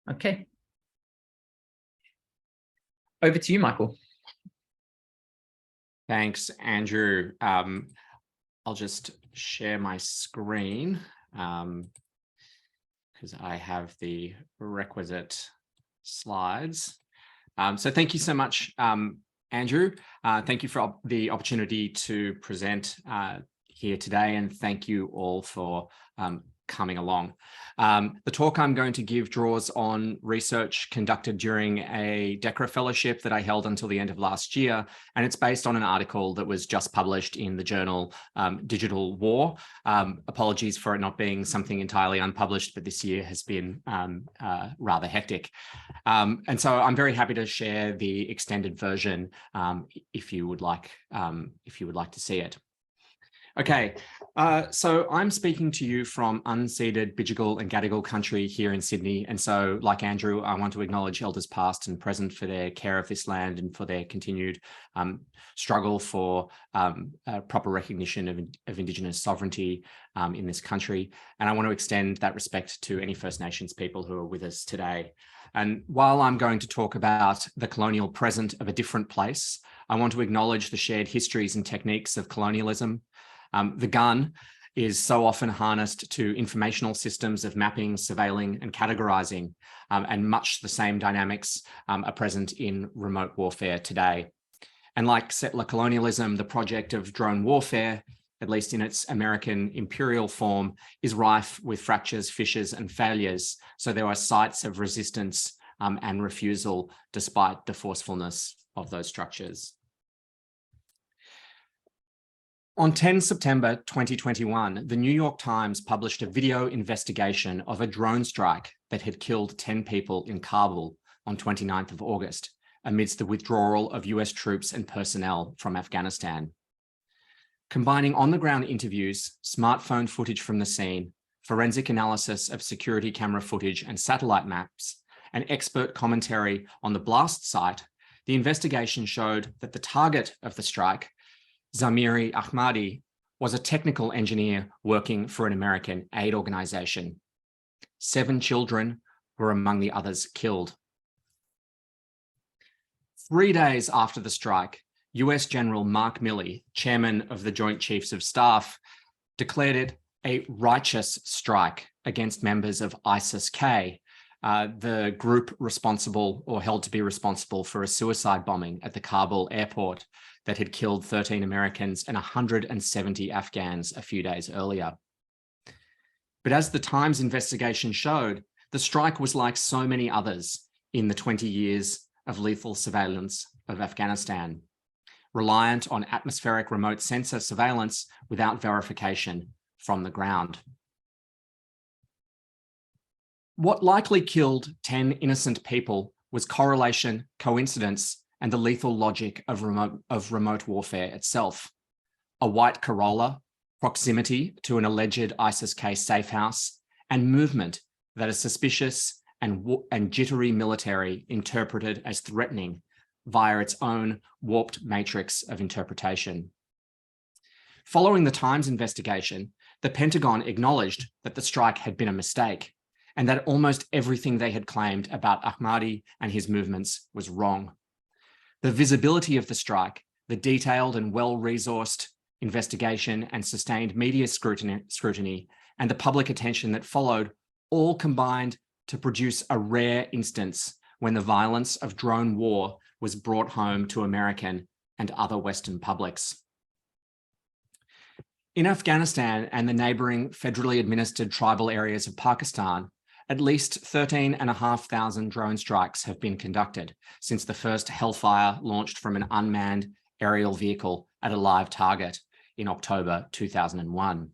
Okay. Over to you, Michael. Thanks, Andrew. I'll just share my screen because I have the requisite slides. So thank you so much, Andrew. Thank you for the opportunity to present here today, and thank you all for coming along. The talk I'm going to give draws on research conducted during a DECRA fellowship that I held until the end of last year, and it's based on an article that was just published in the journal Digital War. Apologies for it not being something entirely unpublished, but this year has been rather hectic. And so I'm very happy to share the extended version if you would like to see it. Okay, so I'm speaking to you from unceded Bidjigal and Gadigal country here in Sydney. And so, like Andrew, I want to acknowledge elders past and present for their care of this land and for their continued struggle for proper recognition of Indigenous sovereignty in this country. And I want to extend that respect to any First Nations people who are with us today. And while I'm going to talk about the colonial present of a different place, I want to acknowledge the shared histories and techniques of colonialism. The gun is so often harnessed to informational systems of mapping, surveilling, and categorizing, and much the same dynamics are present in remote warfare today. And like settler colonialism, the project of drone warfare, at least in its American imperial form, is rife with fractures, fissures, and failures. So there are sites of resistance and refusal despite the forcefulness of those structures. On 10 September 2021, the New York Times published a video investigation of a drone strike that had killed 10 people in Kabul on 29th of August, amidst the withdrawal of US troops and personnel from Afghanistan. Combining on-the-ground interviews, smartphone footage from the scene, forensic analysis of security camera footage and satellite maps, and expert commentary on the blast site, the investigation showed that the target of the strike, Zamiri Ahmadi, was a technical engineer working for an American aid organization. 7 children were among the others killed. 3 days after the strike, US General Mark Milley, chairman of the Joint Chiefs of Staff, declared it a righteous strike against members of ISIS-K, the group responsible or held to be responsible for a suicide bombing at the Kabul airport that had killed 13 Americans and 170 Afghans a few days earlier. But as the Times investigation showed, the strike was like so many others in the 20 years of lethal surveillance of Afghanistan, reliant on atmospheric remote sensor surveillance without verification from the ground. What likely killed 10 innocent people was correlation, coincidence, and the lethal logic of remote warfare itself. A white Corolla, proximity to an alleged ISIS-K safe house, and movement that is suspicious and jittery military interpreted as threatening via its own warped matrix of interpretation. Following the Times investigation, the Pentagon acknowledged that the strike had been a mistake and that almost everything they had claimed about Ahmadi and his movements was wrong. The visibility of the strike, the detailed and well-resourced investigation and sustained media scrutiny, and the public attention that followed all combined to produce a rare instance when the violence of drone war was brought home to American and other Western publics. In Afghanistan and the neighboring federally administered tribal areas of Pakistan, at least 13,500 drone strikes have been conducted since the first Hellfire launched from an unmanned aerial vehicle at a live target in October 2001.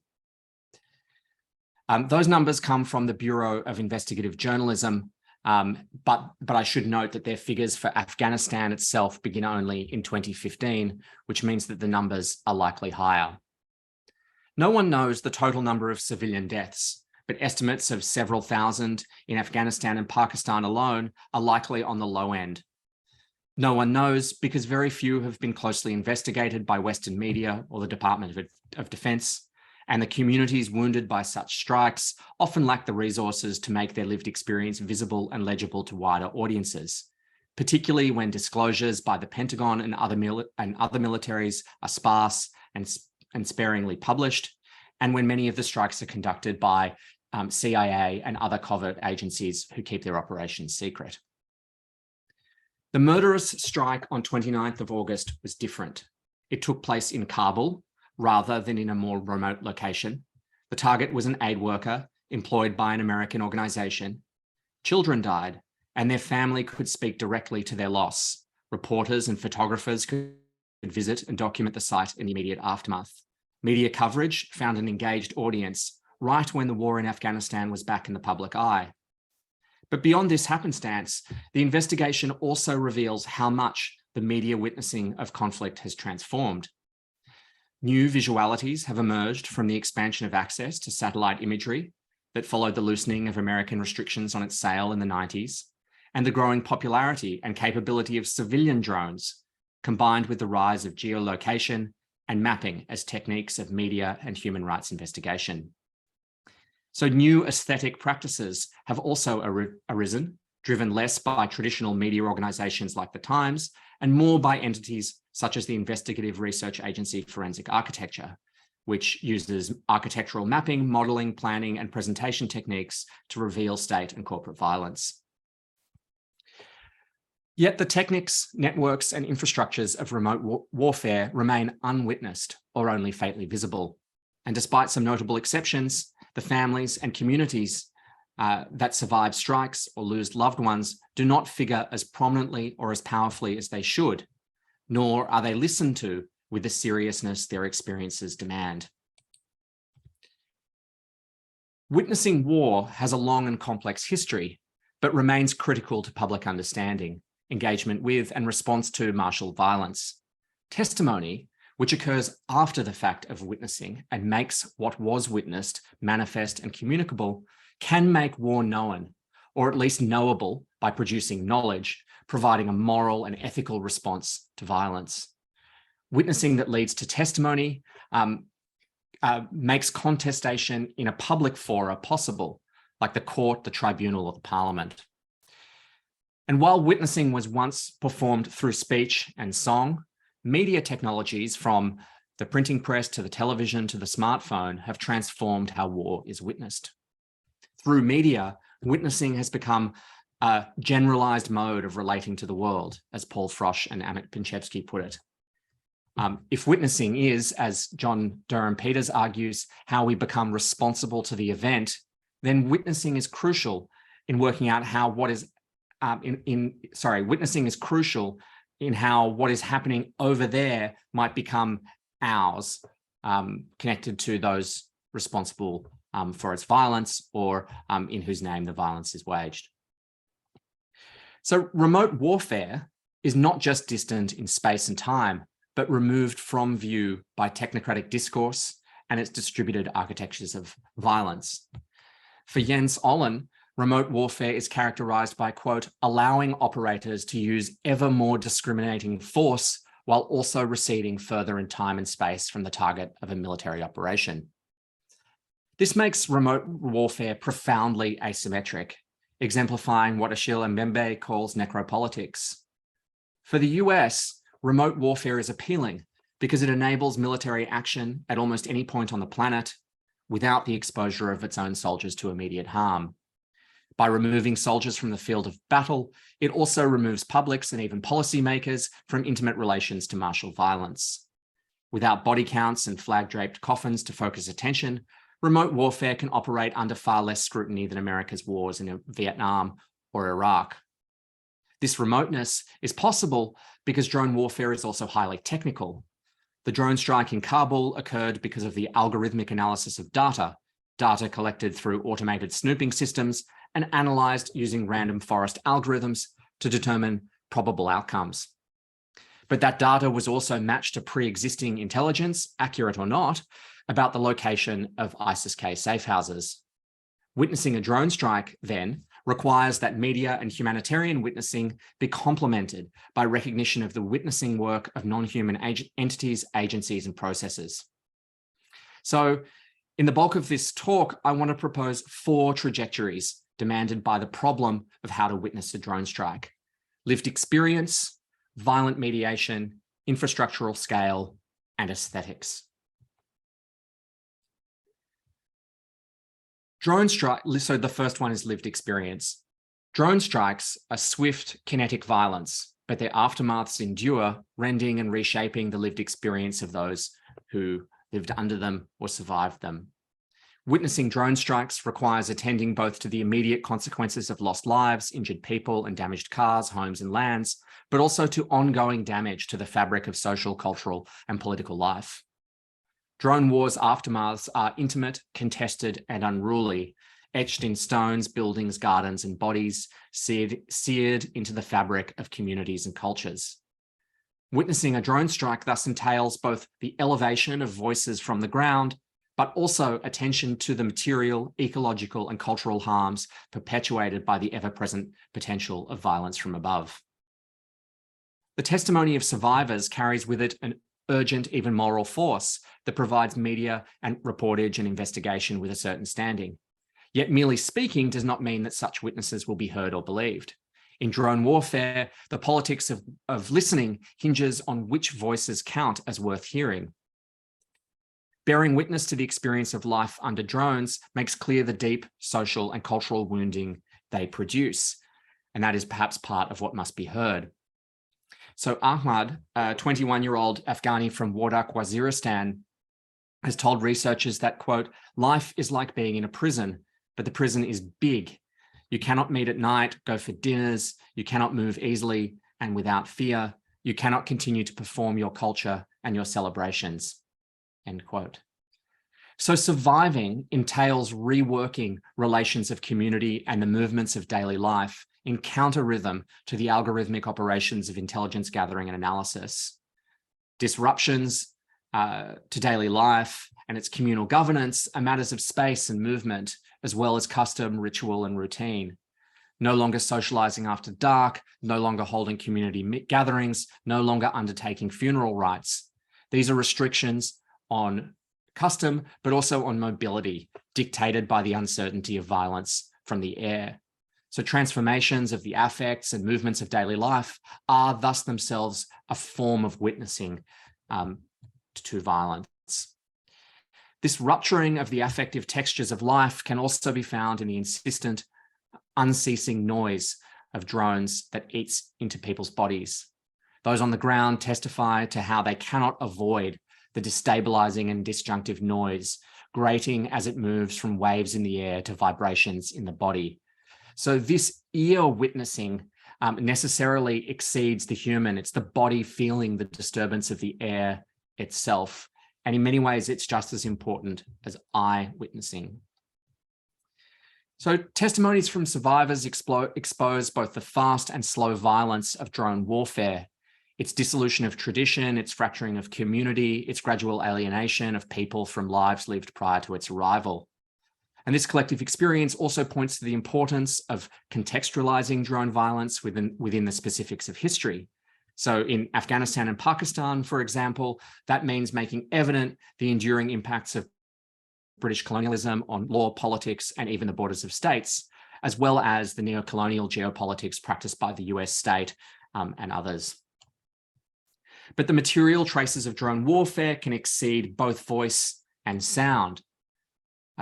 Those numbers come from the Bureau of Investigative Journalism, but I should note that their figures for Afghanistan itself begin only in 2015, which means that the numbers are likely higher. No one knows the total number of civilian deaths, but estimates of several thousand in Afghanistan and Pakistan alone are likely on the low end. No one knows because very few have been closely investigated by Western media or the Department of Defense, and the communities wounded by such strikes often lack the resources to make their lived experience visible and legible to wider audiences, particularly when disclosures by the Pentagon and other militaries are sparse and sparingly published, and when many of the strikes are conducted by CIA and other covert agencies who keep their operations secret. The murderous strike on 29th of August was different. It took place in Kabul rather than in a more remote location. The target was an aid worker employed by an American organization. Children died, and their family could speak directly to their loss. Reporters and photographers could visit and document the site in the immediate aftermath. Media coverage found an engaged audience right when the war in Afghanistan was back in the public eye. But beyond this happenstance, the investigation also reveals how much the media witnessing of conflict has transformed. New visualities have emerged from the expansion of access to satellite imagery that followed the loosening of American restrictions on its sale in the 90s, and the growing popularity and capability of civilian drones, combined with the rise of geolocation and mapping as techniques of media and human rights investigation. So new aesthetic practices have also arisen, driven less by traditional media organizations like the Times and more by entities such as the investigative research agency Forensic Architecture, which uses architectural mapping, modeling, planning, and presentation techniques to reveal state and corporate violence. Yet the techniques, networks, and infrastructures of remote warfare remain unwitnessed or only faintly visible. And despite some notable exceptions, the families and communities that survive strikes or lose loved ones do not figure as prominently or as powerfully as they should, nor are they listened to with the seriousness their experiences demand. Witnessing war has a long and complex history, but remains critical to public understanding, engagement with, and response to martial violence. Testimony, which occurs after the fact of witnessing and makes what was witnessed manifest and communicable, can make war known, or at least knowable by producing knowledge, providing a moral and ethical response to violence. Witnessing that leads to testimony makes contestation in a public fora possible, like the court, the tribunal, or the parliament. And while witnessing was once performed through speech and song, media technologies from the printing press to the television to the smartphone have transformed how war is witnessed. Through media, witnessing has become a generalized mode of relating to the world, as Paul Frosch and Amit Pinchevsky put it. If witnessing is, as John Durham Peters argues, how we become responsible to the event, then witnessing is crucial in working out how what is witnessing is crucial in how what is happening over there might become ours, connected to those responsible for its violence or in whose name the violence is waged. So remote warfare is not just distant in space and time, but removed from view by technocratic discourse and its distributed architectures of violence. For Jens Ollen, remote warfare is characterized by, quote, allowing operators to use ever more discriminating force while also receding further in time and space from the target of a military operation. This makes remote warfare profoundly asymmetric, exemplifying what Achille Mbembe calls necropolitics. For the US, remote warfare is appealing because it enables military action at almost any point on the planet without the exposure of its own soldiers to immediate harm. By removing soldiers from the field of battle, it also removes publics and even policymakers from intimate relations to martial violence. Without body counts and flag-draped coffins to focus attention, remote warfare can operate under far less scrutiny than America's wars in Vietnam or Iraq. This remoteness is possible because drone warfare is also highly technical. The drone strike in Kabul occurred because of the algorithmic analysis of data collected through automated snooping systems and analyzed using random forest algorithms to determine probable outcomes. But that data was also matched to pre-existing intelligence, accurate or not, about the location of ISIS-K safe houses. Witnessing a drone strike, then, requires that media and humanitarian witnessing be complemented by recognition of the witnessing work of non-human entities, agencies, and processes. So In the bulk of this talk, I want to propose 4 trajectories demanded by the problem of how to witness a drone strike: lived experience, violent mediation, infrastructural scale, and aesthetics. Drone strike, so the first one is lived experience. Drone strikes are swift, kinetic violence, but their aftermaths endure, rending and reshaping the lived experience of those who lived under them or survived them. Witnessing drone strikes requires attending both to the immediate consequences of lost lives, injured people, and damaged cars, homes, and lands, but also to ongoing damage to the fabric of social, cultural, and political life. Drone wars' aftermaths are intimate, contested, and unruly, etched in stones, buildings, gardens, and bodies, seared into the fabric of communities and cultures. Witnessing a drone strike thus entails both the elevation of voices from the ground, but also attention to the material, ecological, and cultural harms perpetuated by the ever-present potential of violence from above. The testimony of survivors carries with it an urgent, even moral force that provides media and reportage and investigation with a certain standing. Yet merely speaking does not mean that such witnesses will be heard or believed. In drone warfare, the politics of listening hinges on which voices count as worth hearing. Bearing witness to the experience of life under drones makes clear the deep social and cultural wounding they produce, and that is perhaps part of what must be heard. So Ahmad, a 21-year-old Afghani from Wardak, Waziristan, has told researchers that, quote, life is like being in a prison, but the prison is big. You cannot meet at night, go for dinners, you cannot move easily and without fear, you cannot continue to perform your culture and your celebrations, end quote. So surviving entails reworking relations of community and the movements of daily life in counter rhythm to the algorithmic operations of intelligence gathering and analysis. Disruptions to daily life and its communal governance are matters of space and movement, as well as custom, ritual, and routine. No longer socializing after dark, no longer holding community gatherings, no longer undertaking funeral rites. These are restrictions on custom, but also on mobility, dictated by the uncertainty of violence from the air. So transformations of the affects and movements of daily life are thus themselves a form of witnessing to violence. This rupturing of the affective textures of life can also be found in the insistent, unceasing noise of drones that eats into people's bodies. Those on the ground testify to how they cannot avoid the destabilizing and disjunctive noise, grating as it moves from waves in the air to vibrations in the body. So this ear witnessing necessarily exceeds the human. It's the body feeling the disturbance of the air itself. And in many ways, it's just as important as eye witnessing. So testimonies from survivors expose both the fast and slow violence of drone warfare, its dissolution of tradition, its fracturing of community, its gradual alienation of people from lives lived prior to its arrival. And this collective experience also points to the importance of contextualizing drone violence within the specifics of history. So in Afghanistan and Pakistan, for example, that means making evident the enduring impacts of British colonialism on law, politics, and even the borders of states, as well as the neo-colonial geopolitics practiced by the US state and others. But the material traces of drone warfare can exceed both voice and sound.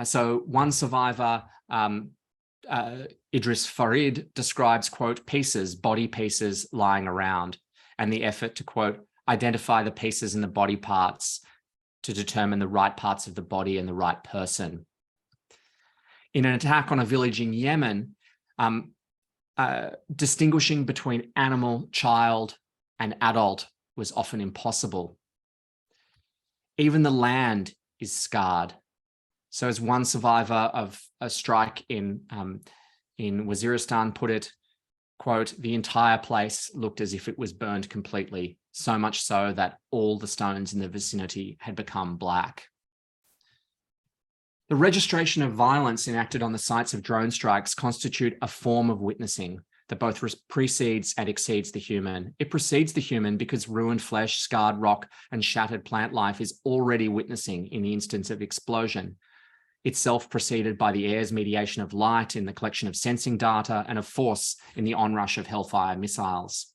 So one survivor, Idris Farid, describes, quote, pieces, body pieces lying around, and the effort to, quote, identify the pieces in the body parts to determine the right parts of the body and the right person. In an attack on a village in Yemen, distinguishing between animal, child, and adult was often impossible. Even the land is scarred. So as one survivor of a strike in Waziristan put it, quote, the entire place looked as if it was burned completely, so much so that all the stones in the vicinity had become black. The registration of violence enacted on the sites of drone strikes constitute a form of witnessing that both precedes and exceeds the human. It precedes the human because ruined flesh, scarred rock, and shattered plant life is already witnessing in the instance of explosion. itself preceded by the air's mediation of light in the collection of sensing data and of force in the onrush of Hellfire missiles.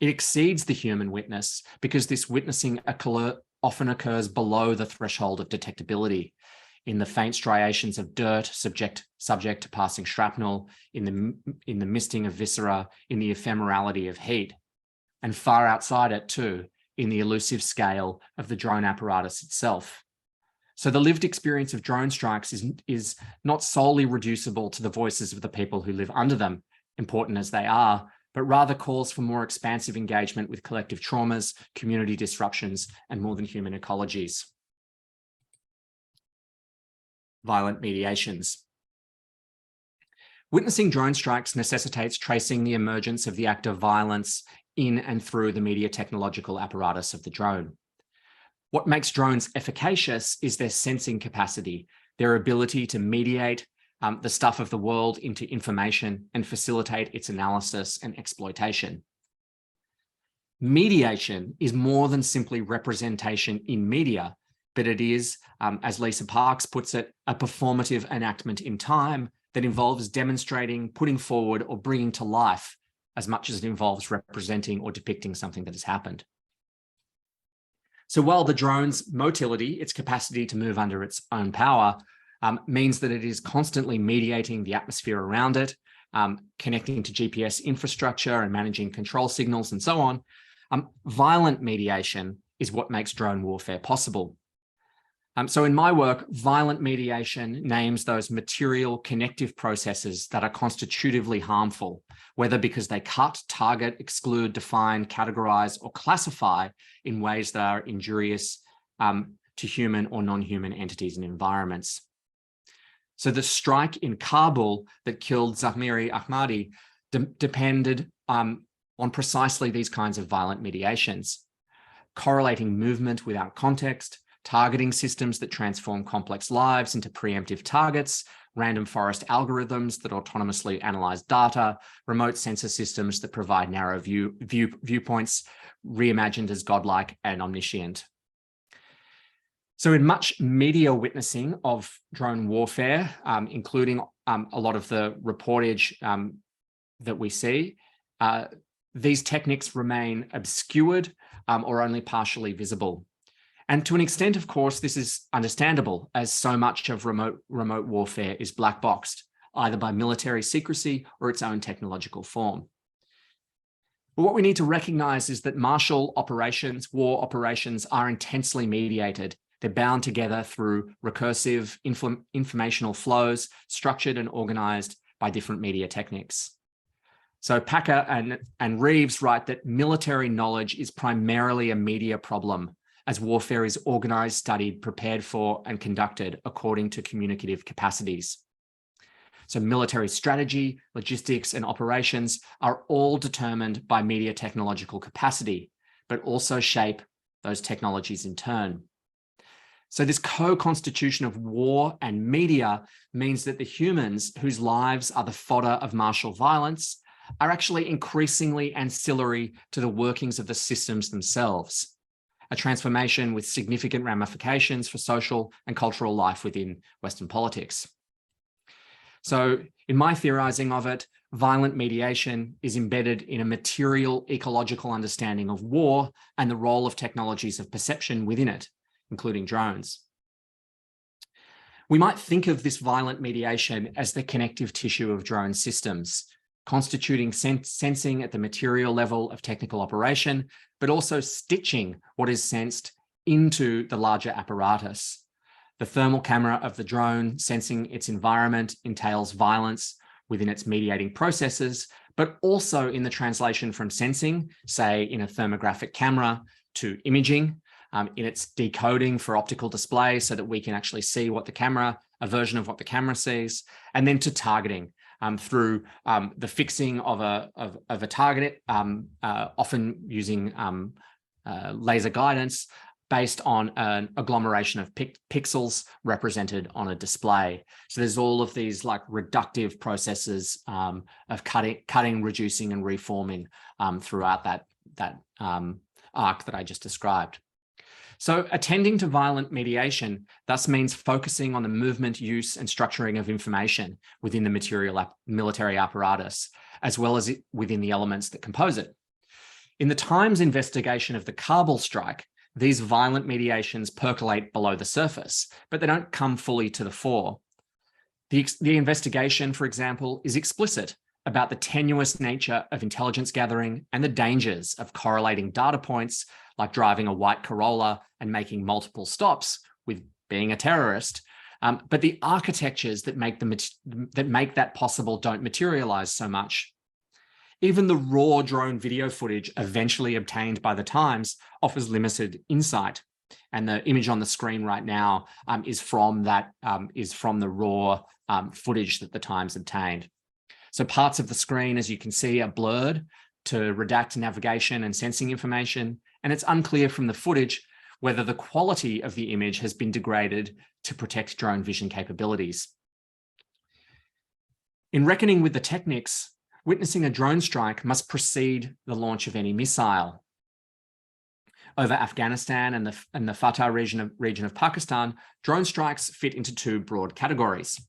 It exceeds the human witness because this witnessing often occurs below the threshold of detectability, in the faint striations of dirt subject to passing shrapnel, in the misting of viscera, in the ephemerality of heat, and far outside it too, in the elusive scale of the drone apparatus itself. So the lived experience of drone strikes is not solely reducible to the voices of the people who live under them, important as they are, but rather calls for more expansive engagement with collective traumas, community disruptions, and more than human ecologies. Violent mediations. Witnessing drone strikes necessitates tracing the emergence of the act of violence in and through the media technological apparatus of the drone. What makes drones efficacious is their sensing capacity, their ability to mediate the stuff of the world into information and facilitate its analysis and exploitation. Mediation is more than simply representation in media, but it is, as Lisa Parks puts it, a performative enactment in time that involves demonstrating, putting forward, or bringing to life as much as it involves representing or depicting something that has happened. So while the drone's motility, its capacity to move under its own power, means that it is constantly mediating the atmosphere around it, connecting to GPS infrastructure and managing control signals and so on, violent mediation is what makes drone warfare possible. So in my work, violent mediation names those material connective processes that are constitutively harmful, whether because they cut, target, exclude, define, categorize, or classify in ways that are injurious to human or non-human entities and environments. So the strike in Kabul that killed Zahmiri Ahmadi depended on precisely these kinds of violent mediations, correlating movement without context, targeting systems that transform complex lives into preemptive targets, random forest algorithms that autonomously analyze data, remote sensor systems that provide narrow viewpoints, reimagined as godlike and omniscient. So in much media witnessing of drone warfare, including a lot of the reportage that we see, these techniques remain obscured or only partially visible. And to an extent, of course, this is understandable, as so much of remote warfare is black boxed, either by military secrecy or its own technological form. But what we need to recognize is that martial operations, war operations, are intensely mediated. They're bound together through recursive informational flows, structured and organized by different media techniques. So Packer and Reeves write that military knowledge is primarily a media problem, as warfare is organized, studied, prepared for, and conducted according to communicative capacities. So military strategy, logistics, and operations are all determined by media technological capacity, but also shape those technologies in turn. So this co-constitution of war and media means that the humans whose lives are the fodder of martial violence are actually increasingly ancillary to the workings of the systems themselves, a transformation with significant ramifications for social and cultural life within Western politics. So in my theorizing of it, violent mediation is embedded in a material ecological understanding of war and the role of technologies of perception within it, including drones. We might think of this violent mediation as the connective tissue of drone systems, constituting sensing at the material level of technical operation, but also stitching what is sensed into the larger apparatus. The thermal camera of the drone sensing its environment entails violence within its mediating processes, but also in the translation from sensing, say in a thermographic camera, to imaging, in its decoding for optical display so that we can actually see what the camera, a version of what the camera sees, and then to targeting through the fixing of a target, often using laser guidance based on an agglomeration of pixels represented on a display. So there's all of these like reductive processes of cutting, reducing, and reforming throughout that arc that I just described. So attending to violent mediation thus means focusing on the movement, use, and structuring of information within the military apparatus, as well as within the elements that compose it. In the Times investigation of the Kabul strike, these violent mediations percolate below the surface, but they don't come fully to the fore. The investigation, for example, is explicit about the tenuous nature of intelligence gathering and the dangers of correlating data points like driving a white Corolla and making multiple stops with being a terrorist. But the architectures that make that possible don't materialize so much. Even the raw drone video footage eventually obtained by the Times offers limited insight. And the image on the screen right now is from the raw footage that the Times obtained. So parts of the screen, as you can see, are blurred to redact navigation and sensing information. And it's unclear from the footage whether the quality of the image has been degraded to protect drone vision capabilities. In reckoning with the techniques, witnessing a drone strike must precede the launch of any missile. Over Afghanistan and the Fatah region of Pakistan, drone strikes fit into two broad categories.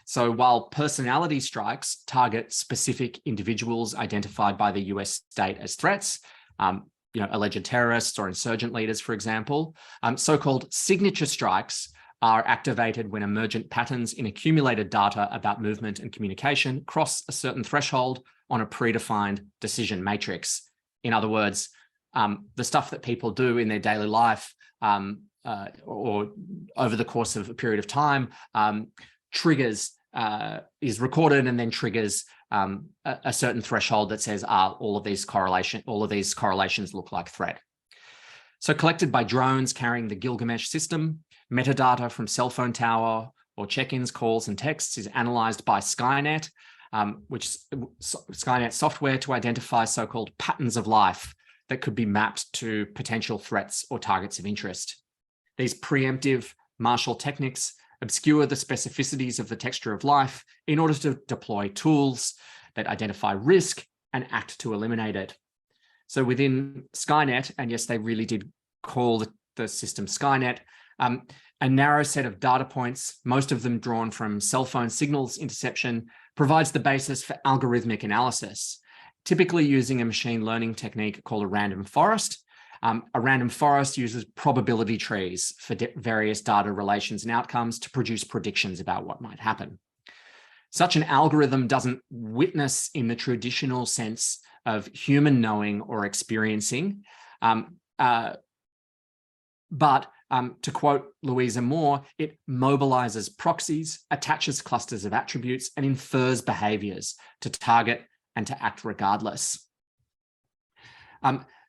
So while personality strikes target specific individuals identified by the US state as threats, alleged terrorists or insurgent leaders, for example, so-called signature strikes are activated when emergent patterns in accumulated data about movement and communication cross a certain threshold on a predefined decision matrix. In other words, the stuff that people do in their daily life or over the course of a period of time is recorded and then triggers a certain threshold that says, all of these correlations look like threat. So collected by drones carrying the Gilgamesh system, metadata from cell phone tower or check-ins, calls, and texts is analyzed by Skynet, Skynet software to identify so-called patterns of life that could be mapped to potential threats or targets of interest. These preemptive martial techniques obscure the specificities of the texture of life in order to deploy tools that identify risk and act to eliminate it. So within Skynet, and yes, they really did call the system Skynet, a narrow set of data points, most of them drawn from cell phone signals interception, provides the basis for algorithmic analysis, typically using a machine learning technique called a random forest. A random forest uses probability trees for various data relations and outcomes to produce predictions about what might happen. Such an algorithm doesn't witness in the traditional sense of human knowing or experiencing, but to quote Louisa Moore, it mobilizes proxies, attaches clusters of attributes, and infers behaviors to target and to act regardless.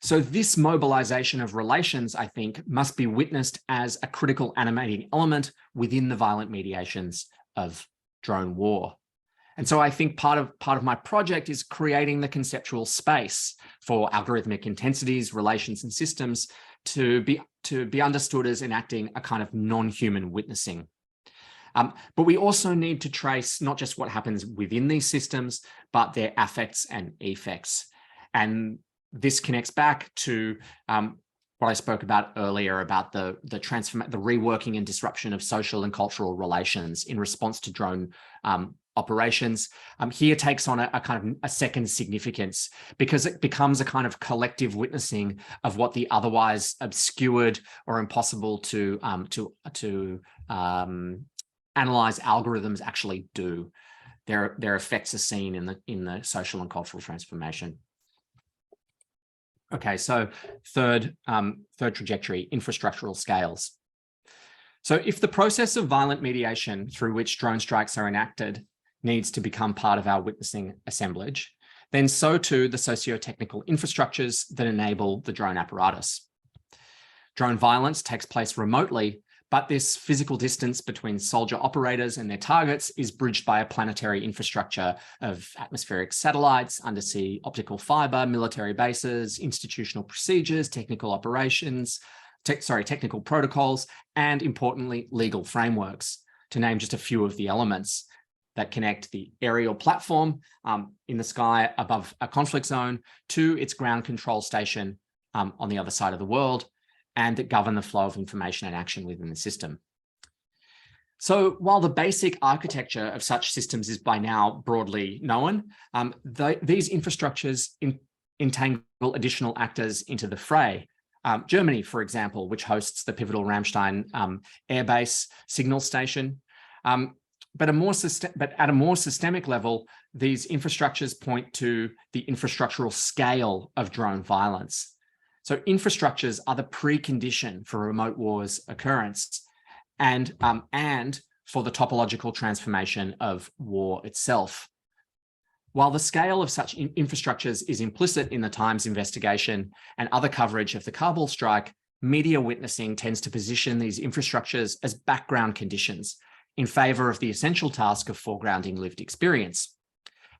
So this mobilization of relations, I think, must be witnessed as a critical animating element within the violent mediations of drone war. And so I think part of my project is creating the conceptual space for algorithmic intensities, relations, and systems to be understood as enacting a kind of non-human witnessing. But we also need to trace not just what happens within these systems, but their affects and effects. And this connects back to what I spoke about earlier about the reworking and disruption of social and cultural relations in response to drone operations. Here takes on a kind of a second significance because it becomes a kind of collective witnessing of what the otherwise obscured or impossible to analyze algorithms actually do. Their effects are seen in the social and cultural transformation. Okay, so third trajectory, infrastructural scales. So if the process of violent mediation through which drone strikes are enacted needs to become part of our witnessing assemblage, then so too the socio-technical infrastructures that enable the drone apparatus. Drone violence takes place remotely, but this physical distance between soldier operators and their targets is bridged by a planetary infrastructure of atmospheric satellites, undersea optical fiber, military bases, institutional procedures, technical operations, technical protocols, and importantly, legal frameworks, to name just a few of the elements that connect the aerial platform in the sky above a conflict zone to its ground control station on the other side of the world, and that govern the flow of information and action within the system. So while the basic architecture of such systems is by now broadly known, these infrastructures entangle additional actors into the fray. Germany, for example, which hosts the pivotal Ramstein airbase signal station. But at a more systemic level, these infrastructures point to the infrastructural scale of drone violence. So infrastructures are the precondition for remote war's occurrence and for the topological transformation of war itself. While the scale of such infrastructures is implicit in the Times investigation and other coverage of the Kabul strike, media witnessing tends to position these infrastructures as background conditions in favor of the essential task of foregrounding lived experience.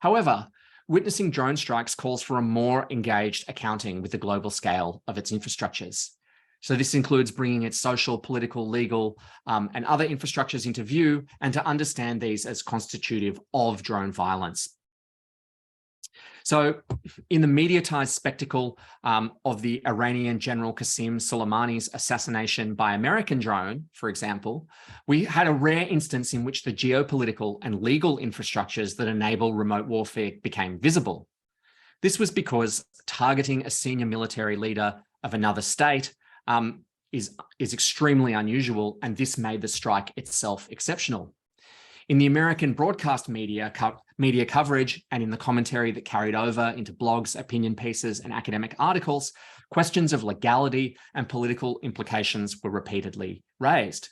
However, witnessing drone strikes calls for a more engaged accounting with the global scale of its infrastructures. So this includes bringing its social, political, legal, and other infrastructures into view and to understand these as constitutive of drone violence. So in the mediatized spectacle of the Iranian General Qasem Soleimani's assassination by American drone, for example, we had a rare instance in which the geopolitical and legal infrastructures that enable remote warfare became visible. This was because targeting a senior military leader of another state is extremely unusual, and this made the strike itself exceptional. In the American broadcast media coverage and in the commentary that carried over into blogs, opinion pieces, and academic articles, questions of legality and political implications were repeatedly raised.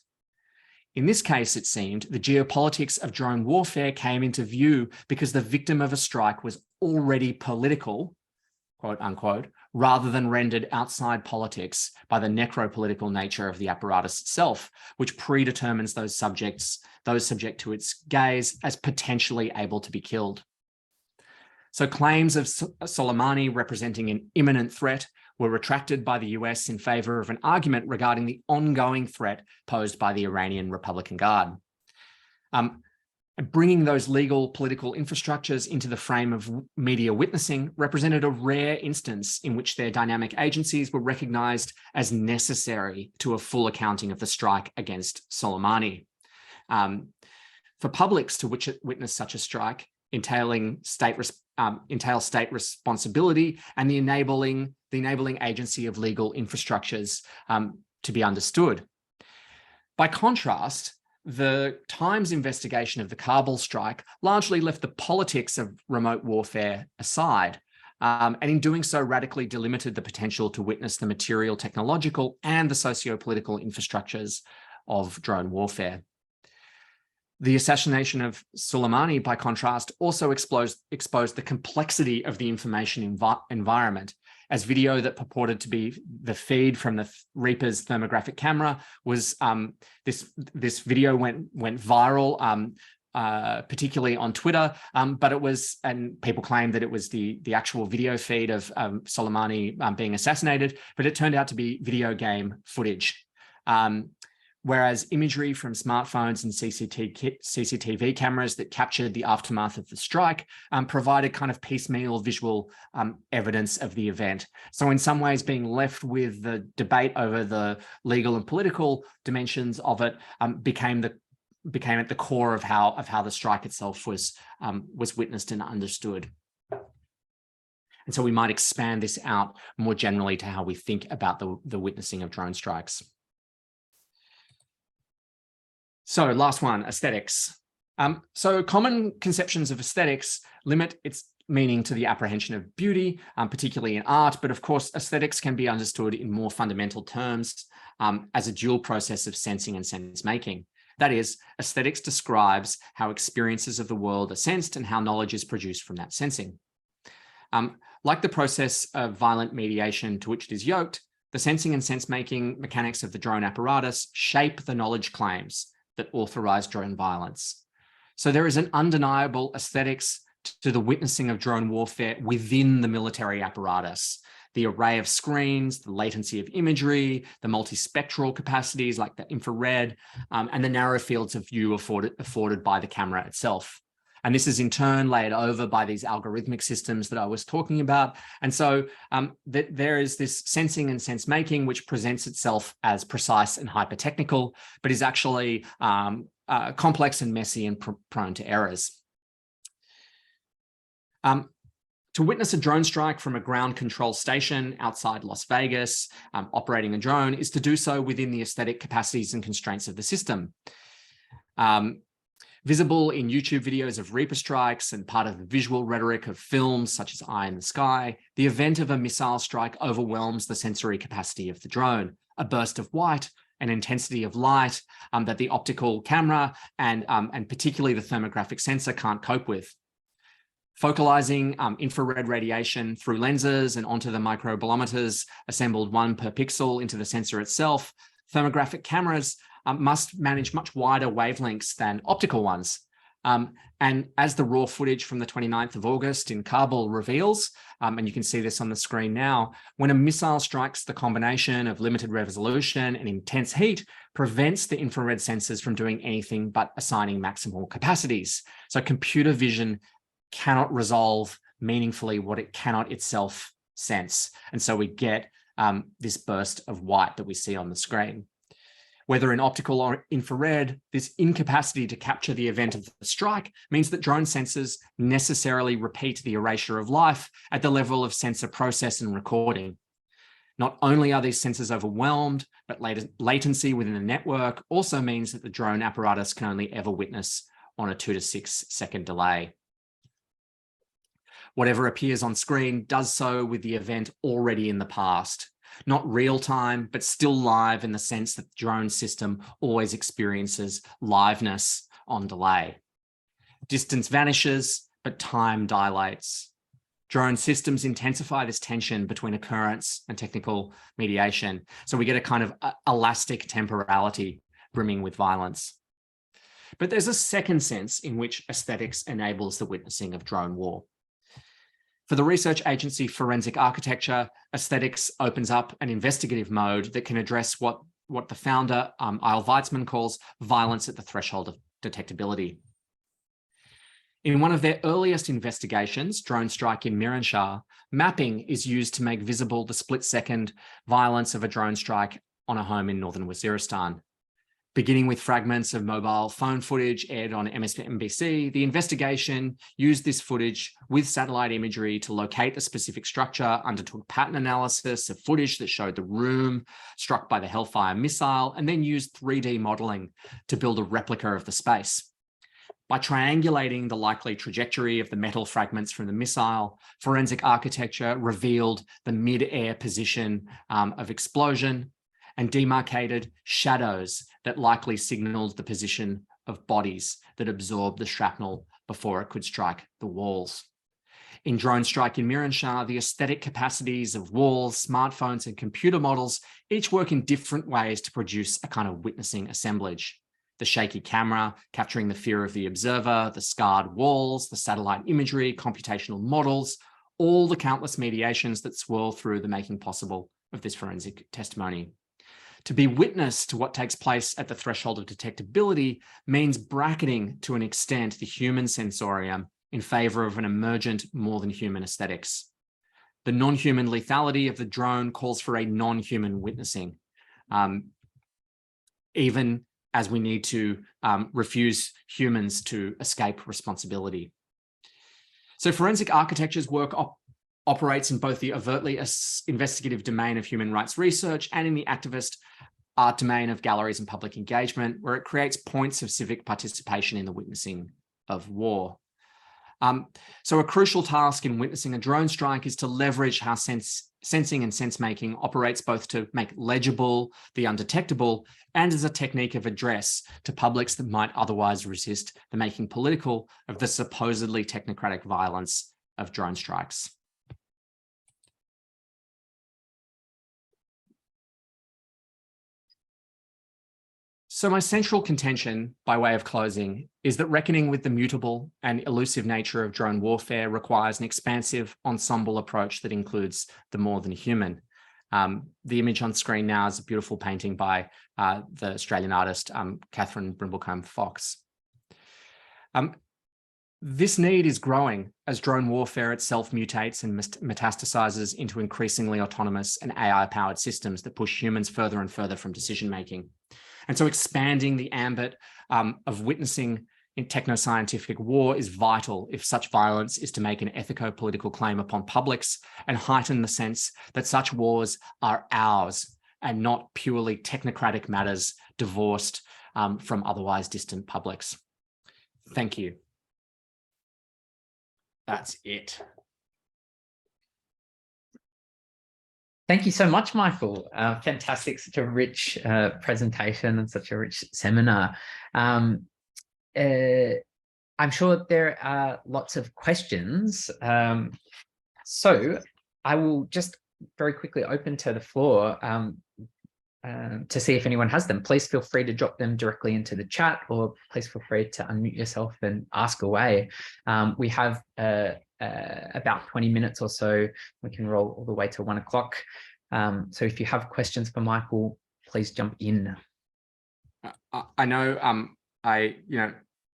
In this case, it seemed, the geopolitics of drone warfare came into view because the victim of a strike was already political, quote unquote, rather than rendered outside politics by the necropolitical nature of the apparatus itself, which predetermines those subject to its gaze as potentially able to be killed. So claims of Soleimani representing an imminent threat were retracted by the US in favor of an argument regarding the ongoing threat posed by the Iranian Republican Guard. Bringing those legal political infrastructures into the frame of media witnessing represented a rare instance in which their dynamic agencies were recognized as necessary to a full accounting of the strike against Soleimani. For publics to witness such a strike entails state responsibility and the enabling agency of legal infrastructures to be understood. By contrast, the Times investigation of the Kabul strike largely left the politics of remote warfare aside, and in doing so radically delimited the potential to witness the material, technological, and the socio-political infrastructures of drone warfare. The assassination of Soleimani, by contrast, also exposed the complexity of the information environment, as video that purported to be the feed from the Reaper's thermographic camera was this video went viral, particularly on Twitter, but it was, and people claimed that it was the actual video feed of Soleimani being assassinated, but it turned out to be video game footage. Whereas imagery from smartphones and CCTV cameras that captured the aftermath of the strike provided kind of piecemeal visual evidence of the event. So in some ways, being left with the debate over the legal and political dimensions of it became at the core of how the strike itself was witnessed and understood. And so we might expand this out more generally to how we think about the witnessing of drone strikes. So last one, aesthetics. So common conceptions of aesthetics limit its meaning to the apprehension of beauty, particularly in art, but of course, aesthetics can be understood in more fundamental terms as a dual process of sensing and sense-making. That is, aesthetics describes how experiences of the world are sensed and how knowledge is produced from that sensing. Like the process of violent mediation to which it is yoked, the sensing and sense-making mechanics of the drone apparatus shape the knowledge claims that authorize drone violence. So there is an undeniable aesthetics to the witnessing of drone warfare within the military apparatus. The array of screens, the latency of imagery, the multispectral capacities like the infrared, and the narrow fields of view afforded by the camera itself. And this is in turn layered over by these algorithmic systems that I was talking about. And so there is this sensing and sense making, which presents itself as precise and hyper-technical, but is actually complex and messy and prone to errors. To witness a drone strike from a ground control station outside Las Vegas, operating a drone, is to do so within the aesthetic capacities and constraints of the system. Visible in YouTube videos of Reaper strikes and part of the visual rhetoric of films such as Eye in the Sky, the event of a missile strike overwhelms the sensory capacity of the drone. A burst of white, an intensity of light that the optical camera and particularly the thermographic sensor can't cope with. Focalizing infrared radiation through lenses and onto the microbolometers assembled one per pixel into the sensor itself, thermographic cameras must manage much wider wavelengths than optical ones. And as the raw footage from the 29th of August in Kabul reveals, and you can see this on the screen now, when a missile strikes, the combination of limited resolution and intense heat prevents the infrared sensors from doing anything but assigning maximal capacities. So computer vision cannot resolve meaningfully what it cannot itself sense. And so we get this burst of white that we see on the screen. Whether in optical or infrared, this incapacity to capture the event of the strike means that drone sensors necessarily repeat the erasure of life at the level of sensor process and recording. Not only are these sensors overwhelmed, but latency within the network also means that the drone apparatus can only ever witness on a 2 to 6 second delay. Whatever appears on screen does so with the event already in the past. Not real time, but still live in the sense that the drone system always experiences liveness on delay. Distance vanishes, but time dilates. Drone systems intensify this tension between occurrence and technical mediation. So we get a kind of elastic temporality brimming with violence. But there's a second sense in which aesthetics enables the witnessing of drone war. For the research agency Forensic Architecture, aesthetics opens up an investigative mode that can address what the founder, Isle Weitzman, calls violence at the threshold of detectability. In one of their earliest investigations, Drone Strike in Miranshah, mapping is used to make visible the split-second violence of a drone strike on a home in northern Waziristan. Beginning with fragments of mobile phone footage aired on MSNBC, the investigation used this footage with satellite imagery to locate the specific structure, undertook pattern analysis of footage that showed the room struck by the Hellfire missile, and then used 3D modeling to build a replica of the space. By triangulating the likely trajectory of the metal fragments from the missile, Forensic Architecture revealed the mid-air position of explosion and demarcated shadows that likely signaled the position of bodies that absorbed the shrapnel before it could strike the walls. In Drone Strike in Miranshah, the aesthetic capacities of walls, smartphones, and computer models each work in different ways to produce a kind of witnessing assemblage. The shaky camera capturing the fear of the observer, the scarred walls, the satellite imagery, computational models, all the countless mediations that swirl through the making possible of this forensic testimony. To be witness to what takes place at the threshold of detectability means bracketing to an extent the human sensorium in favor of an emergent more than human aesthetics. The non-human lethality of the drone calls for a non-human witnessing, even as we need to refuse humans to escape responsibility. So forensic architecture's work operates in both the overtly investigative domain of human rights research and in the activist art domain of galleries and public engagement, where it creates points of civic participation in the witnessing of war. So a crucial task in witnessing a drone strike is to leverage how sensing and sense-making operates both to make legible the undetectable and as a technique of address to publics that might otherwise resist the making political of the supposedly technocratic violence of drone strikes. So my central contention, by way of closing, is that reckoning with the mutable and elusive nature of drone warfare requires an expansive ensemble approach that includes the more than human. The image on screen now is a beautiful painting by the Australian artist, Catherine Brimblecombe Fox. This need is growing as drone warfare itself mutates and metastasizes into increasingly autonomous and AI-powered systems that push humans further and further from decision-making. And so expanding the ambit of witnessing in techno-scientific war is vital if such violence is to make an ethico-political claim upon publics and heighten the sense that such wars are ours and not purely technocratic matters divorced from otherwise distant publics. Thank you. That's it. Thank you so much, Michael. Fantastic, such a rich presentation and such a rich seminar. I'm sure there are lots of questions. So I will just very quickly open to the floor to see if anyone has them. Please feel free to drop them directly into the chat, or please feel free to unmute yourself and ask away. We have about 20 minutes or so. We can roll all the way to 1 o'clock. So if you have questions for Michael, please jump in. I know,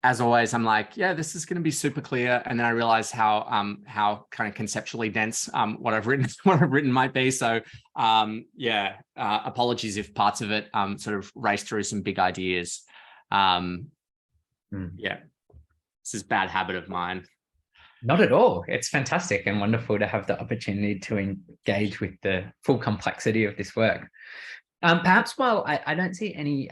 as always, I'm like, yeah, this is going to be super clear, and then I realize how kind of conceptually dense what I've written might be. So apologies if parts of it sort of race through some big ideas. Yeah, this is a bad habit of mine. Not at all. It's fantastic and wonderful to have the opportunity to engage with the full complexity of this work. Perhaps while I don't see any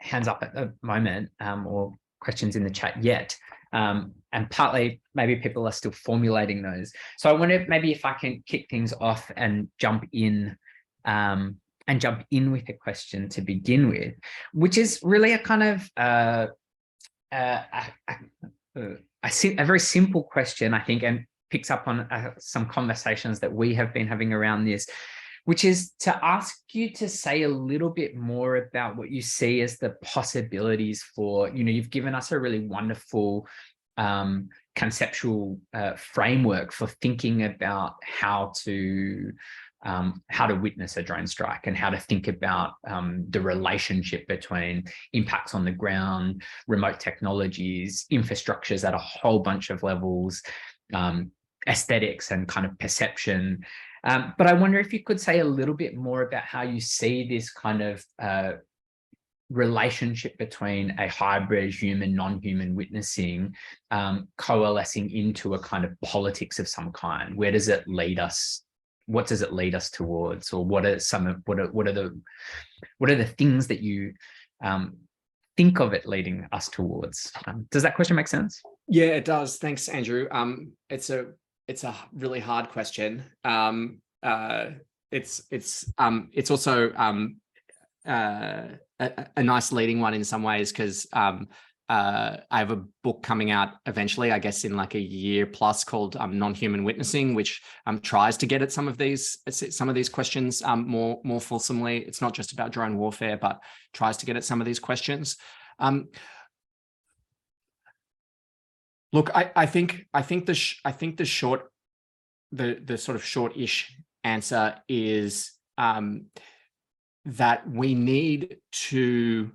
hands up at the moment or questions in the chat yet, and partly maybe people are still formulating those. So I wonder maybe if I can kick things off and jump in with a question to begin with, which is really a kind of a very simple question, I think, and picks up on some conversations that we have been having around this, which is to ask you to say a little bit more about what you see as the possibilities for, you've given us a really wonderful conceptual framework for thinking about how to witness a drone strike and how to think about the relationship between impacts on the ground, remote technologies, infrastructures at a whole bunch of levels, aesthetics and kind of perception. But I wonder if you could say a little bit more about how you see this kind of relationship between a hybrid human, non-human witnessing coalescing into a kind of politics of some kind. Where does it lead us? What does it lead us towards? Or what are the things that you think of it leading us towards? Does that question make sense? Yeah, it does. Thanks, Andrew. It's a really hard question. It's also a nice leading one in some ways, because I have a book coming out eventually, I guess in like a year plus, called Non-Human Witnessing, which tries to get at some of these questions more fulsomely. It's not just about drone warfare, but tries to get at some of these questions. Look, I think the sort of short-ish answer is that we need to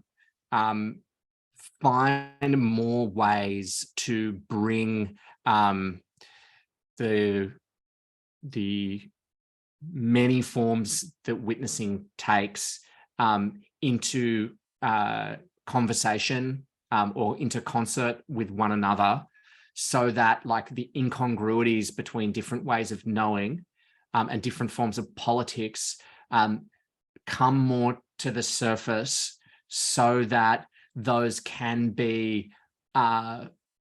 find more ways to bring the many forms that witnessing takes into conversation or into concert with one another, so that like the incongruities between different ways of knowing and different forms of politics come more to the surface, so that those can be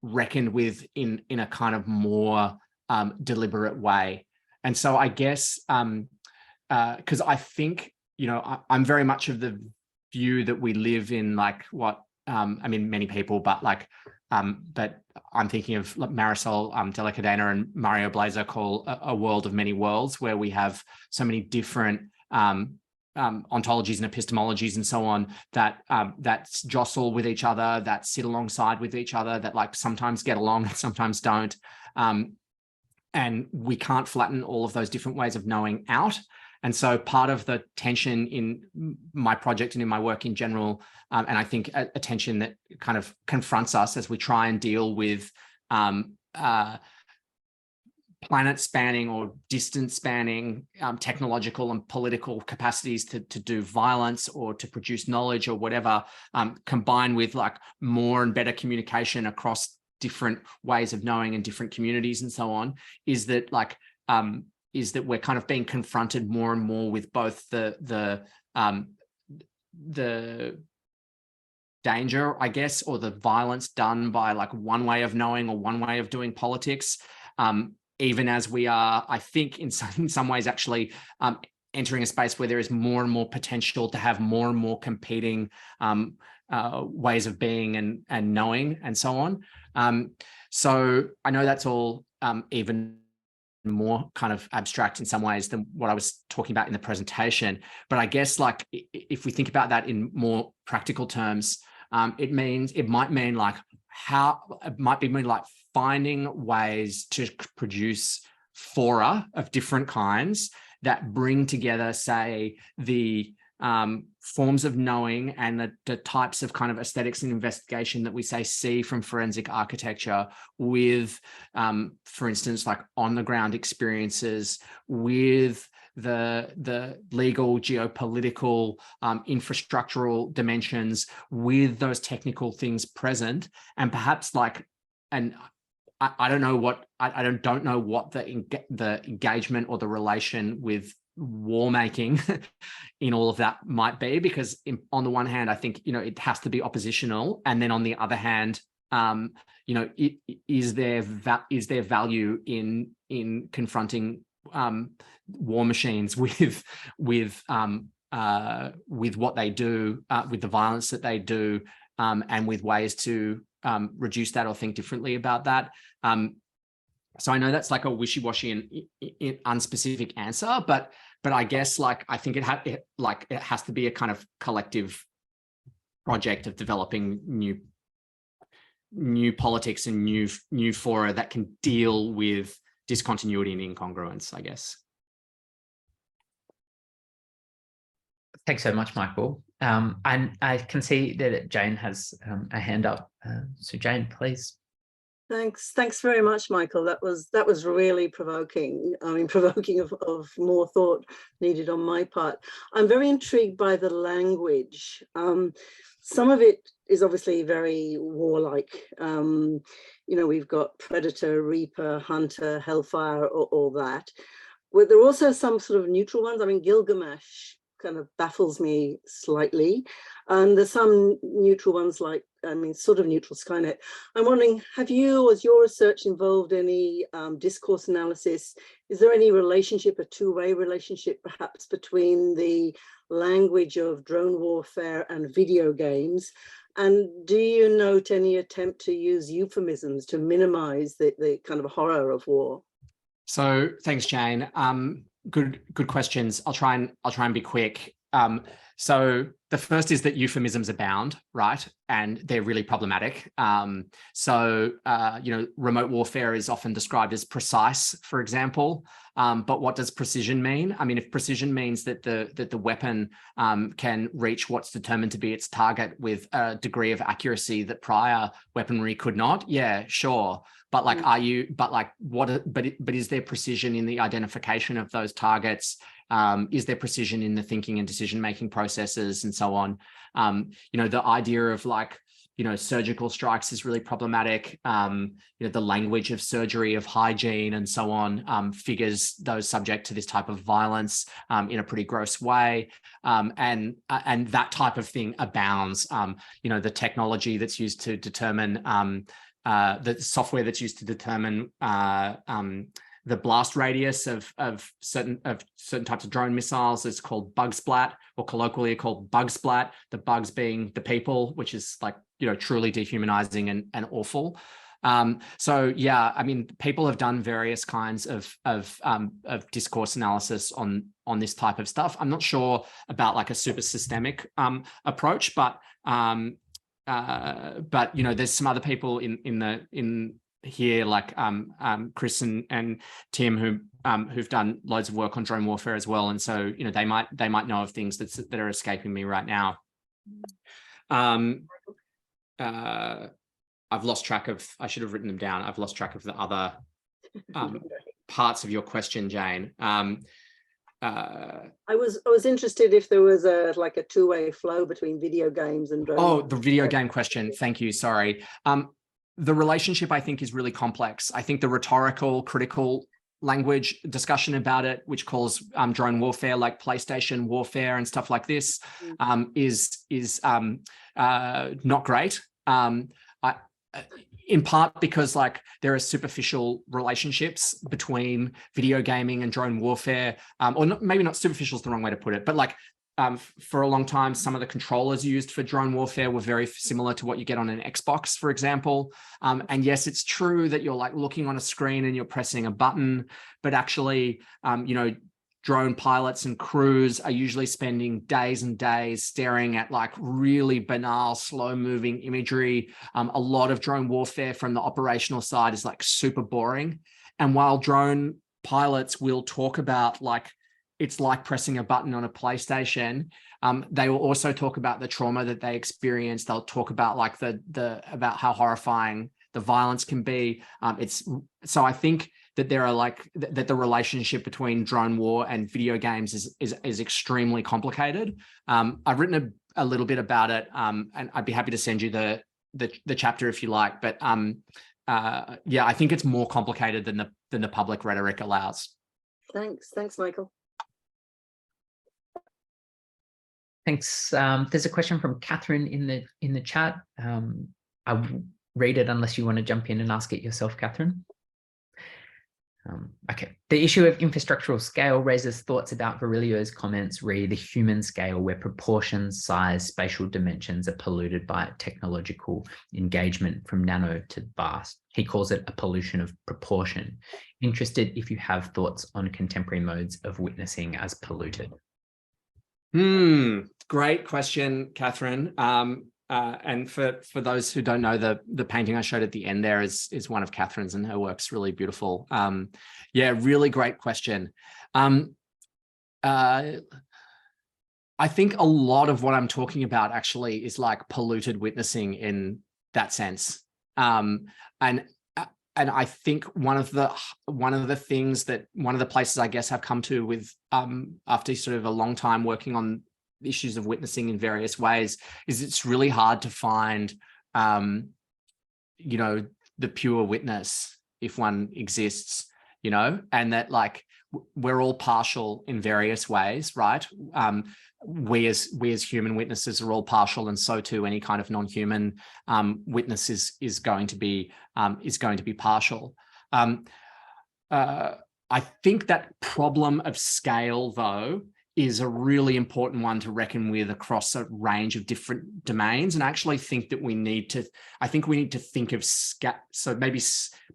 reckoned with in a kind of more deliberate way. And so I guess, because I think, I'm very much of the view that we live in like what, many people, but like, but I'm thinking of Marisol Della Cadena and Mario Blazer call a world of many worlds, where we have so many different ontologies and epistemologies and so on that jostle with each other, that sit alongside with each other, that like sometimes get along and sometimes don't. And we can't flatten all of those different ways of knowing out. And so part of the tension in my project and in my work in general, and I think a tension that kind of confronts us as we try and deal with planet spanning or distance spanning technological and political capacities to do violence or to produce knowledge or whatever, combined with like more and better communication across different ways of knowing in different communities and so on, is that like we're kind of being confronted more and more with both the danger, I guess, or the violence done by like one way of knowing or one way of doing politics, even as we are, I think, in some ways actually entering a space where there is more and more potential to have more and more competing ways of being and knowing and so on. So I know that's all even more kind of abstract in some ways than what I was talking about in the presentation. But I guess like if we think about that in more practical terms, it might mean like finding ways to produce fora of different kinds that bring together, say, the forms of knowing and the types of kind of aesthetics and investigation that we see from forensic architecture with, for instance, like on the ground experiences with the legal, geopolitical, infrastructural dimensions with those technical things present, and perhaps like, and I don't know what I don't know what the engagement or the relation with war making in all of that might be, because on the one hand, I think, you know, it has to be oppositional, and then on the other hand, you know, is there value in confronting war machines with what they do, with the violence that they do, and with ways to reduce that or think differently about that. So I know that's like a wishy-washy and unspecific answer, but I guess like I think it has to be a kind of collective project of developing new politics and new fora that can deal with discontinuity and incongruence, I guess. Thanks so much, Michael. And I can see that Jane has a hand up. So Jane, please. Thanks very much, Michael. That was really provoking. I mean, provoking of more thought needed on my part. I'm very intrigued by the language. Some of it is obviously very warlike. You know, we've got predator, reaper, hunter, hellfire, all that. Well, there are also some sort of neutral ones. I mean, Gilgamesh kind of baffles me slightly. And there's some neutral ones like, I mean, sort of neutral Skynet. I'm wondering, has your research involved any discourse analysis? Is there any relationship, a two-way relationship perhaps between the language of drone warfare and video games? And do you note any attempt to use euphemisms to minimize the kind of horror of war? So thanks, Jane. Good questions. I'll try and be quick. So the first is that euphemisms abound, right? And they're really problematic. So you know, remote warfare is often described as precise, for example. But what does precision mean? I mean, if precision means that the weapon can reach what's determined to be its target with a degree of accuracy that prior weaponry could not, yeah, sure. But like, but is there precision in the identification of those targets? Is there precision in the thinking and decision-making processes and so on? You know, the idea of like, you know, surgical strikes is really problematic. You know, the language of surgery, of hygiene and so on figures those subject to this type of violence in a pretty gross way. And that type of thing abounds. You know, the technology that's used to determine the software that's used to determine the blast radius of certain types of drone missiles is called bug splat, or colloquially called bug splat, the bugs being the people, which is like, you know, truly dehumanizing and awful. So yeah, I mean, people have done various kinds of discourse analysis on this type of stuff. I'm not sure about like a super systemic approach, but you know, there's some other people in here like Chris and Tim who've done loads of work on drone warfare as well, and so, you know, they might know of things that are escaping me right now. I've lost track of, I should have written them down. I've lost track of the other parts of your question, Jane. I was interested if there was a two-way flow between video games and drones. Oh, the video game question. Thank you. Sorry. The relationship, I think, is really complex. I think the rhetorical, critical language discussion about it, which calls drone warfare like PlayStation warfare and stuff like this, is not great. In part because like there are superficial relationships between video gaming and drone warfare, or not, maybe not superficial is the wrong way to put it, but like for a long time, some of the controllers used for drone warfare were very similar to what you get on an Xbox, for example. And yes, it's true that you're like looking on a screen and you're pressing a button, but actually, you know, drone pilots and crews are usually spending days and days staring at like really banal, slow moving imagery. A lot of drone warfare from the operational side is like super boring. And while drone pilots will talk about like, it's like pressing a button on a PlayStation, they will also talk about the trauma that they experienced. They'll talk about like about how horrifying the violence can be. So I think that there are like that the relationship between drone war and video games is extremely complicated. I've written a little bit about it, and I'd be happy to send you the chapter if you like. But yeah, I think it's more complicated than the public rhetoric allows. Thanks, Michael. Thanks. There's a question from Catherine in the chat. I'll read it unless you want to jump in and ask it yourself, Catherine. Okay. The issue of infrastructural scale raises thoughts about Virilio's comments re the human scale, where proportions, size, spatial dimensions are polluted by technological engagement from nano to vast. He calls it a pollution of proportion. Interested if you have thoughts on contemporary modes of witnessing as polluted. Great question, Catherine. And for those who don't know, the painting I showed at the end there is one of Catherine's, and her work's really beautiful. Yeah, really great question. I think a lot of what I'm talking about actually is like polluted witnessing in that sense. And I think one of the places I guess I've come to with after sort of a long time working on issues of witnessing in various ways is it's really hard to find, you know, the pure witness if one exists, you know, and that like we're all partial in various ways, right? We as human witnesses are all partial, and so too any kind of non-human witness is going to be partial. I think that problem of scale, though, is a really important one to reckon with across a range of different domains. And I actually think that we need to think of so maybe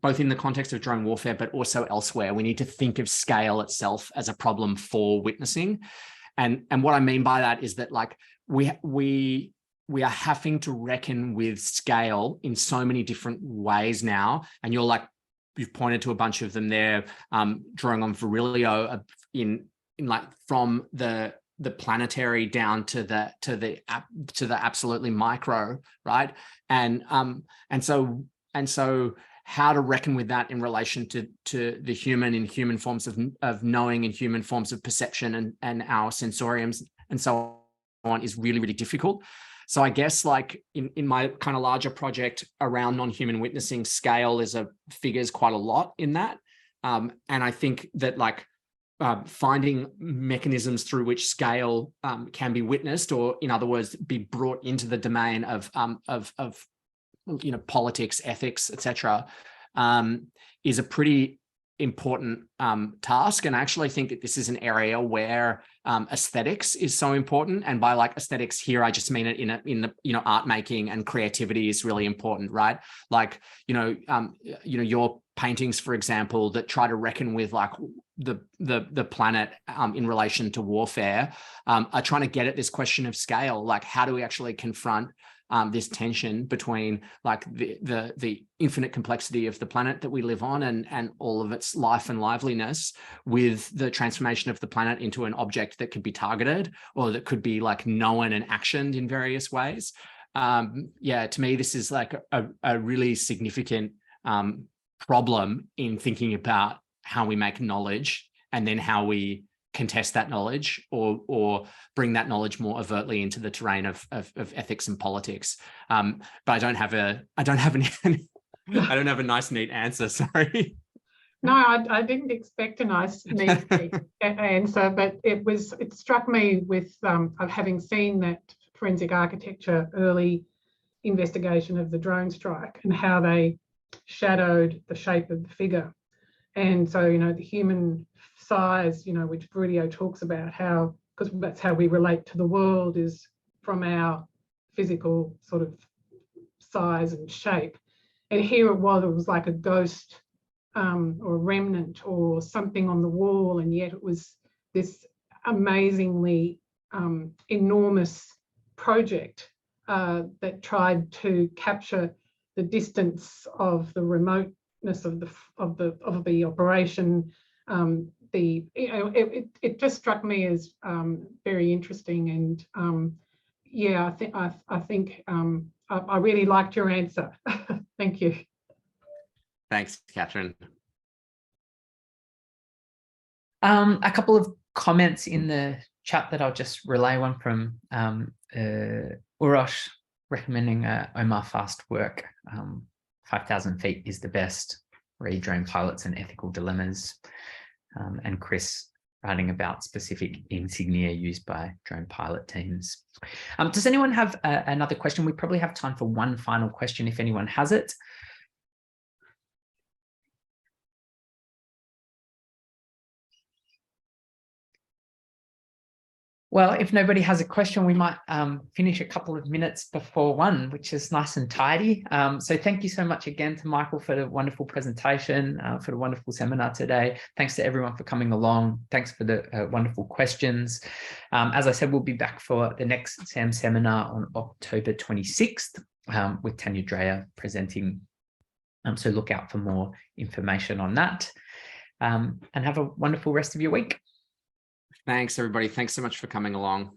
both in the context of drone warfare, but also elsewhere, we need to think of scale itself as a problem for witnessing. And what I mean by that is that like we are having to reckon with scale in so many different ways now. And you've pointed to a bunch of them there, drawing on Virilio in like from the planetary down to the absolutely micro, right? And so how to reckon with that in relation to the human in human forms of knowing and human forms of perception and our sensoriums and so on is really, really difficult. So I guess like in my kind of larger project around non-human witnessing, scale figures quite a lot in that. And I think that like finding mechanisms through which scale can be witnessed, or in other words, be brought into the domain of you know, politics, ethics, etc., is a pretty important task. And I actually think that this is an area where aesthetics is so important. And by like aesthetics here, I just mean it in the you know, art making and creativity is really important, right? Like your paintings, for example, that try to reckon with like the planet in relation to warfare are trying to get at this question of scale. Like, how do we actually confront this tension between like the infinite complexity of the planet that we live on and all of its life and liveliness with the transformation of the planet into an object that could be targeted or that could be like known and actioned in various ways. yeah, to me, this is like a really significant problem in thinking about how we make knowledge and then how we contest that knowledge or bring that knowledge more overtly into the terrain of ethics and politics. But I don't have a nice, neat answer. Sorry. No, I didn't expect a nice, neat answer, but it struck me with having seen that forensic architecture early investigation of the drone strike and how they shadowed the shape of the figure. And so, the human size, which Brudio talks about, how, because that's how we relate to the world, is from our physical sort of size and shape. And here it was like a ghost or a remnant or something on the wall, and yet it was this amazingly enormous project that tried to capture the distance of the remoteness of the operation. It just struck me as very interesting, and yeah, I think I really liked your answer. Thank you. Thanks, Catherine. A couple of comments in the chat that I'll just relay. One from Urosh recommending Omar Fast work. 5,000 feet is the best. Read Drone Pilots and Ethical Dilemmas. And Chris writing about specific insignia used by drone pilot teams. Does anyone have another question? We probably have time for one final question if anyone has it. Well, if nobody has a question, we might finish a couple of minutes before 1, which is nice and tidy. So thank you so much again to Michael for the wonderful presentation, for the wonderful seminar today. Thanks to everyone for coming along. Thanks for the wonderful questions. As I said, we'll be back for the next SAM seminar on October 26th with Tanya Dreyer presenting. So look out for more information on that. And have a wonderful rest of your week. Thanks, everybody. Thanks so much for coming along.